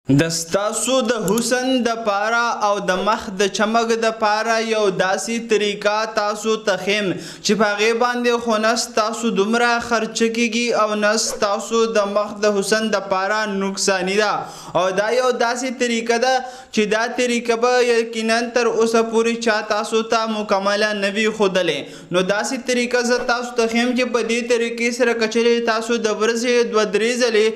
د ستاسو د حسن د پاره او د مخ د چمک د پاره یو داسې طریقه تاسو ته خیم چې په هغې باندې خو نه ستاسو دومره خرچه کیږي او نه ستاسو د مخ د حسن د پاره نقصاني ده او دا یو داسې طریقه ده چې دا طریقه به یقینا تر اوسه پورې چا تاسو ته مکمله نه وي ښودلې نو داسې طریقه زه تاسو ته خیم چې په دې طریقې سره که چیرې تاسو د ورځې 2-3 ځلې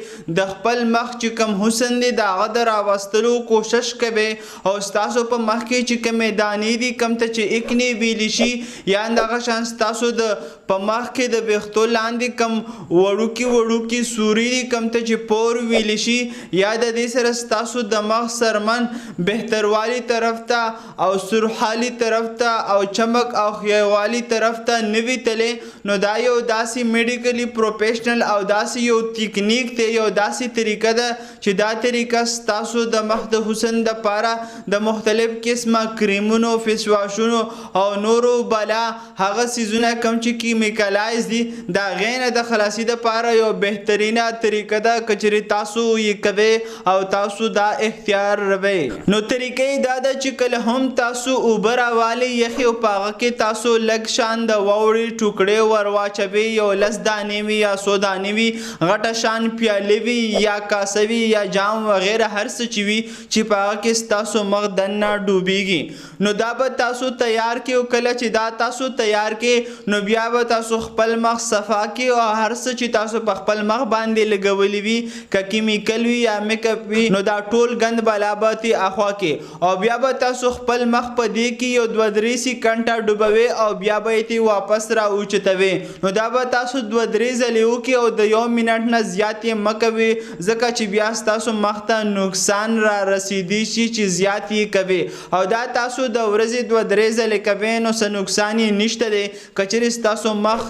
د خپل مخ چې کوم حسن دی د هغه د راوستلو کوشش کوي او ستاسو په مخ کې چې کومې دانې دي کوم ته چې اکنی ویلی شي یا دغه شان ستاسو د په مخ کې د ویښتو لاندې کوم وړوکي سوري دي کوم ته چې پور ویلی شي یا د دې سره ستاسو د مخ سرمن بهتروالي طرف ته او سرحالي طرف ته او چمک او خیوالي طرف ته نوي تلې نو دا یو داسې میډیکلی پروفیشنل او داسې یو تکنیک دی یو داسې طریقه ده چې دا طریقه ستاسو د مخ د حسن د پاره د مختلف قسمه کریمونو فیسواشونو او نورو بلا هغه سیزونه کم چې کیمیکلایز دي دا غینه د خلاصي د پاره یو بهترینه طریقه ده کچري تاسو یې کوي او تاسو دا اختیار روي نو طریقې دا ده چې کله هم تاسو اوبر والی یخي او پاغه کې تاسو لګ شان د ووري ټوکړې ورواچوي یو لس دانې وي یا 100 دانې وي غټه شان پیالې وي یا کاسوي یا جام وغیره هر څه چې وي چې په هغه کې ستاسو مخ دننه ډوبیږي نو دا به تاسو تیار کړئ او کله چې دا تاسو تیار کړئ نو بیا به تاسو خپل مخ صفا کړئ او هر څه چې تاسو په خپل مخ باندې لګولی وي که کیمیکل وي یا میک اپ وي نو دا ټول ګند بلا به ترې اخوا کړئ او بیا به تاسو خپل مخ په دې کې یو 2-3 سکنډه ډوبوي او بیا به یې ترې واپس را اوچتوي نو دا به تاسو 2-3 ځلې وکړئ او د 1 منټ نه زیات یې مه کوئ ځکه چې بیا ستاسو مخ ته نقصان را رسیدي شي چې زیات یې کوي او دا تاسو د ورځې 2-3 ځلې کوئ نو څه نقصان یې نشته دی که چیرې ستاسو مخ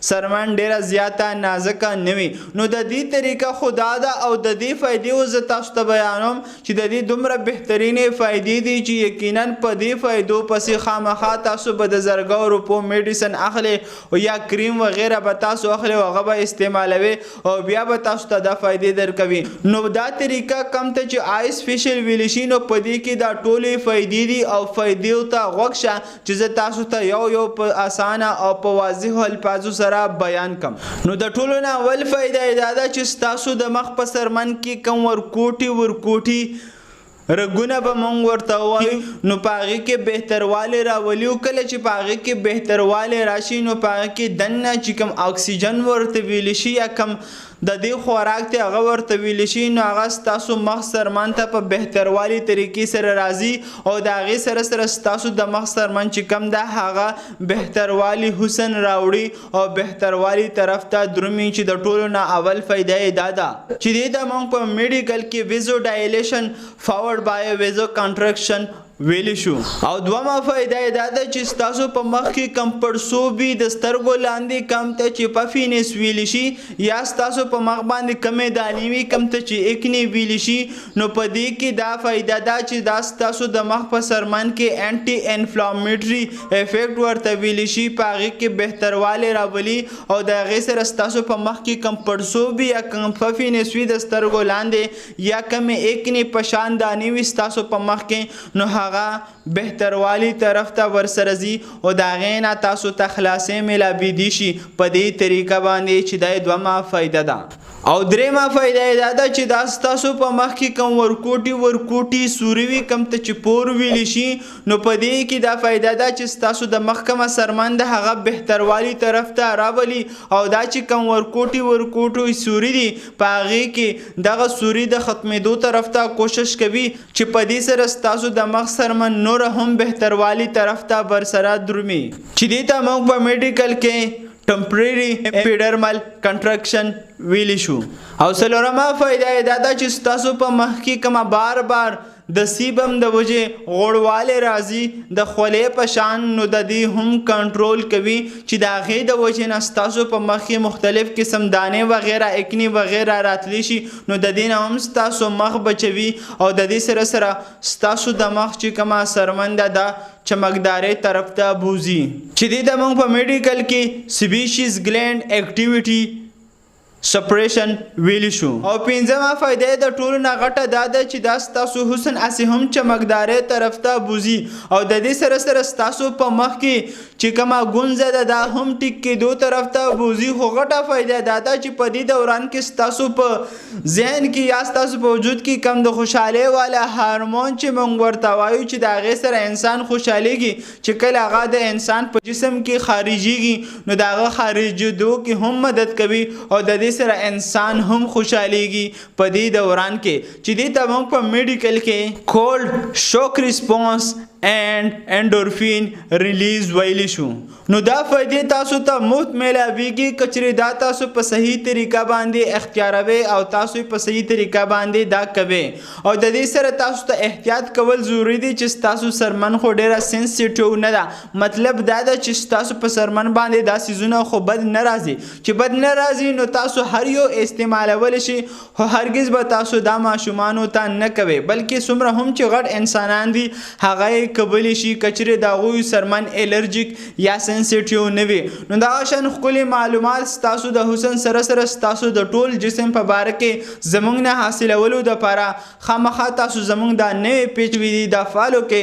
سرمن ډیره زیاته نازکه نه وي نو د دې طریقه خو دا ده او د دې فایدې زه تاسو ته بیانوم چې د دې دومره بهترینې فایدې دي چې یقینا په دې فایدو پسې خامخا تاسو به د زرګو روپو میډیسن اخلي او یا کریم وغیره به تاسو اخلي او هغه به استعمالوي او بیا به تاسو ته دا فایدې درکوي نو دا طریقه کم ته چې آیس فیشل ویلی شي نو په دې کې دا ټولې فایدې دي او فایدې ته غوږ شه چې زه تاسو ته یو په اسانه او په واضحو الفاظو سره بیان کم نو د ټولو نه اول فایده دا ده چې ستاسو د مخ په سرمن کې کم ورکوټي رګونه به مونږ ورته وایو نو په هغې کې بهتروالی راولي او کله چې په هغې کې بهتروالی راشي نو په هغې کې دننه چې کوم اکسیجن ورته ویلی شي یا کم د دې خوراک ته هغه ورته ویلی شي نو هغه ستاسو مخ سرمن ته په بهتروالي طریقې سره راځي او د هغې سره ستاسو د مخ سرمن چې کم ده هغه بهتروالي حسن راوړي او بهتروالي طرف ته درومي چې د ټولو نه اول فایده یې دا ده چې دې ته موږ په میډیکل کې ویزو ډایلیشن فاورډ بای ویزو کنټرکشن ویلی شو او دومه فایده دا ده چې ستاسو په مخ کې کم پړسوبي د سترګو لاندې کم ته چې پفینس ویلی شي یا ستاسو په مخ باندې کمې دانې وي کم ته چې اکنی ویلی شي نو په دې کې دا فایده ده چې دا ستاسو د مخ په سرمن کې انټي انفلامټري افیکټ ورته ویلی شي په هغې کې بهتروالی راولي او د هغې سره ستاسو په مخ کې کم پړسوبي یا کم پفینس وي د سترګو لاندې یا کمې اکنی په شان دانې وي ستاسو په مخ کې نو هغه بهتروالی طرف ته ورسره ځي او د هغې نه تاسو ته خلاصې میلاویدی شي په دې طریقه باندې چې دا دومه فایده ده او دریمه فایده دا ده چې دا ستاسو په مخ کې کوم ورکوټي سوري وي کوم ته چې پور ویلی شي نو په دې کې دا فایده ده چې ستاسو د مخ کومه سرمن ده هغه بهتروالي طرف ته راولي او دا چې کوم ورکوټي سوري دي په هغې کې دغه سوري د ختمېدو طرف ته کوشش کوي چې په دې سره ستاسو د مخ سرمن نور هم بهتروالي طرف ته برسره درومي چې دې ته موږ په میډیکل کې ټمپرري اپیډرمل کنټرکشن ویلی شو او څلورمه فایده دا ده چې ستاسو په مخ کې کومه بار د سیبم د وجې غوړوالی راځي د خولې په شان نو د دې هم کنټرول کوي چې د هغې د وجې نه ستاسو په مخ کې مختلف قسم دانې وغیره اکنی وغیره راتلی شي نو د دې نه هم ستاسو مخ بچوي او د دې سره ستاسو د مخ چې کومه سرمنده ده چمکدارې طرف ته بوځي چې دې ته موږ په میډیکل کې سپیشیز ګلینډ اکټیویټي سپریشن ویلی شو. او پنځمه فائدې د ټولو نه غټه دا ده چې دا ستاسو حسن اسې هم چمکدارۍ طرف ته بوزي او د دې سره سره ستاسو په مخ کې چې کومه ګونځه ده دا هم ټیک کېدو طرف ته بوزي. خو غټه فائدې دا ده چې په دې دوران کې ستاسو په ذهن کې یا ستاسو په وجود کې کم د خوشحالۍ والا هارمون چې موږ ورته وایو چې د هغې سره انسان خوشحالېږي چې کله هغه د انسان په جسم کې خارجېږي نو د هغه خارجېدو کې هم مدد کوي او د دې سره انسان هم خوشحالېږي په دې دوران کې چې دې ته موږ په میډیکل کې کولډ شوک ریسپانس اینڈ انډورفین ریلیز ویلی شو. نو دا فائدې تاسو ته مفت میلاویږي که چېرې دا تاسو په صحیح طریقه باندې اختیاروئ او تاسو په صحیح طریقه باندې دا کوئ او د دې سره تاسو ته احتیاط کول ضروري دی چې ستاسو سرمن خو ډېره سینسیټیو نه ده. مطلب دا ده چې ستاسو په سرمن باندې دا څیزونه خو بد نه راځي چې بد نه راځي نو تاسو هر یو استعمالولی شي خو هرګز به تاسو دا ماشومانو ته نه کوئ بلکې څومره هم چې غټ انسانان دي هغه یې کولی شي که چېرې د هغوی سرمن الرجیک یا سینسیټیو نه وي. نو دغه شان ښکلي معلومات ستاسو د حسن سره سره ستاسو د ټول جسم په باره کې زموږ نه حاصلولو دپاره خامخا تاسو زموږ دا نوی پیج وي دا فالو کړئ